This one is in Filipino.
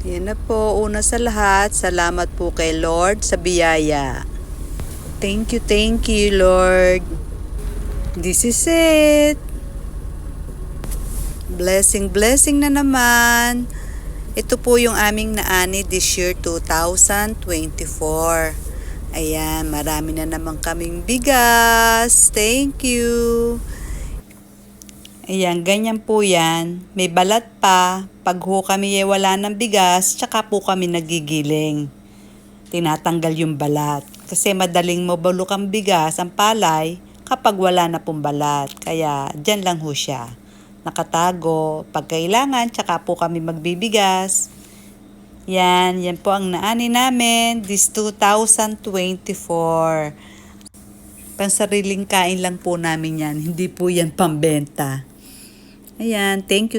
Yan na po, una sa lahat, salamat po kay Lord sa biyaya. Thank you Lord. This is it. Blessing na naman. Ito po yung aming naani this year 2024. Ayan, marami na naman kaming bigas. Thank you. Ayan, ganyan po yan. May balat pa. Pag ho kami wala ng bigas, tsaka po kami nagigiling. Tinatanggal yung balat. Kasi madaling mabulok ang bigas, ang palay, kapag wala na pong balat. Kaya, dyan lang ho siya. Nakatago. Pag kailangan, tsaka po kami magbibigas. Yan po ang naani namin this 2024. Pansariling kain lang po namin yan. Hindi po yan pambenta. Ayan, thank you.